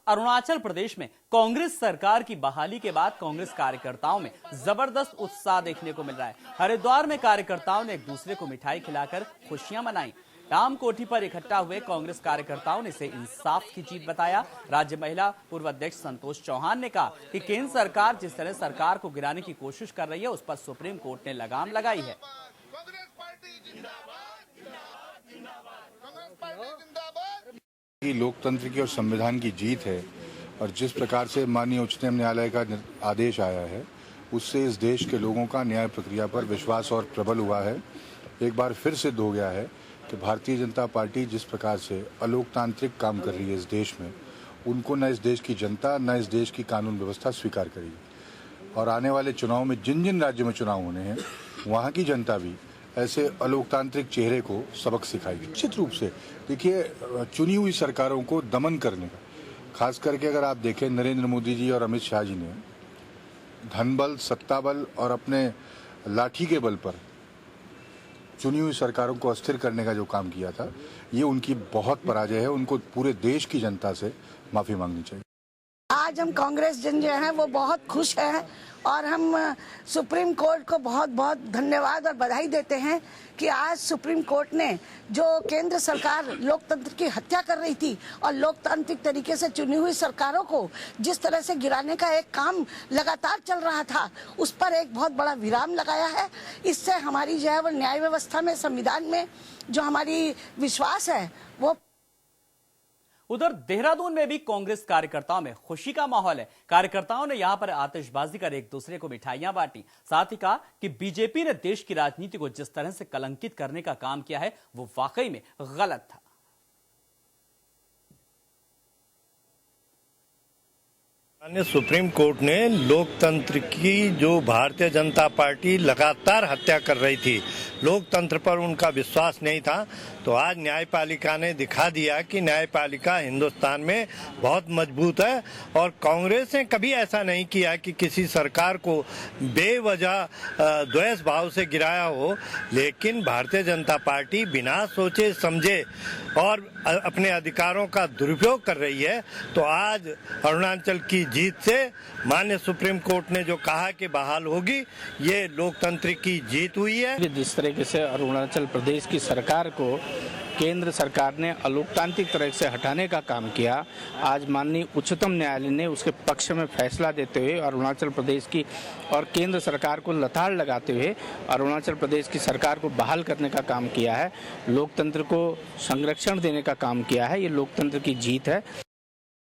अरुणाचल प्रदेश में कांग्रेस सरकार की बहाली के बाद कांग्रेस कार्यकर्ताओं में जबरदस्त उत्साह देखने को मिल रहा है। हरिद्वार में कार्यकर्ताओं ने एक दूसरे को मिठाई खिलाकर खुशियां मनाई। राम कोठी पर इकट्ठा हुए कांग्रेस कार्यकर्ताओं ने इसे इंसाफ की जीत बताया। राज्य महिला पूर्व अध्यक्ष संतोष चौहान ने कहा कि केंद्र सरकार जिस तरह सरकार को गिराने की कोशिश कर रही है, उस पर सुप्रीम कोर्ट ने लगाम लगाई है। लोकतंत्र की और संविधान की जीत है और जिस प्रकार से माननीय उच्चतम न्यायालय का आदेश आया है, उससे इस देश के लोगों का न्याय प्रक्रिया पर विश्वास और प्रबल हुआ है। एक बार फिर सिद्ध हो गया है कि भारतीय जनता पार्टी जिस प्रकार से अलोकतांत्रिक काम कर रही है इस देश में, उनको न इस देश की जनता न इस देश की कानून व्यवस्था स्वीकार करेगी। और आने वाले चुनाव में जिन जिन राज्यों में चुनाव होने हैं, वहाँ की जनता भी ऐसे अलोकतांत्रिक चेहरे को सबक सिखाएगी। निश्चित रूप से देखिए, चुनी हुई सरकारों को दमन करने का, खास करके अगर आप देखें नरेंद्र मोदी जी और अमित शाह जी ने धन बल, सत्ता बल और अपने लाठी के बल पर चुनी हुई सरकारों को अस्थिर करने का जो काम किया था, ये उनकी बहुत पराजय है। उनको पूरे देश की जनता से माफी मांगनी चाहिए। आज हम कांग्रेस जन जो हैं वो बहुत खुश हैं और हम सुप्रीम कोर्ट को बहुत बहुत धन्यवाद और बधाई देते हैं कि आज सुप्रीम कोर्ट ने जो केंद्र सरकार लोकतंत्र की हत्या कर रही थी और लोकतांत्रिक तरीके से चुनी हुई सरकारों को जिस तरह से गिराने का एक काम लगातार चल रहा था, उस पर एक बहुत बड़ा विराम लगाया है। इससे हमारी जो है वो न्याय व्यवस्था में, संविधान में जो हमारी विश्वास है वो। उधर देहरादून में भी कांग्रेस कार्यकर्ताओं में खुशी का माहौल है। कार्यकर्ताओं ने यहां पर आतिशबाजी कर एक दूसरे को मिठाइयां बांटी। साथ ही कहा कि बीजेपी ने देश की राजनीति को जिस तरह से कलंकित करने का काम किया है, वो वाकई में गलत था। सुप्रीम कोर्ट ने लोकतंत्र की जो भारतीय जनता पार्टी लगातार हत्या कर रही थी, लोकतंत्र पर उनका विश्वास नहीं था, तो आज न्यायपालिका ने दिखा दिया कि न्यायपालिका हिंदुस्तान में बहुत मजबूत है। और कांग्रेस ने कभी ऐसा नहीं किया कि किसी सरकार को बेवजह द्वेष भाव से गिराया हो, लेकिन भारतीय जनता पार्टी बिना सोचे समझे और अपने अधिकारों का दुरुपयोग कर रही है। तो आज अरुणाचल की जीत से माननीय सुप्रीम कोर्ट ने जो कहा कि बहाल होगी, ये लोकतंत्र की जीत हुई है। जिस तरीके से अरुणाचल प्रदेश की सरकार को केंद्र सरकार ने अलोकतांत्रिक तरह से हटाने का काम किया, आज माननीय उच्चतम न्यायालय ने उसके पक्ष में फैसला देते हुए अरुणाचल प्रदेश की और केंद्र सरकार को लताड़ लगाते हुए अरुणाचल प्रदेश की सरकार को बहाल करने का काम किया है, लोकतंत्र को संरक्षण देने का काम किया है। ये लोकतंत्र की जीत है।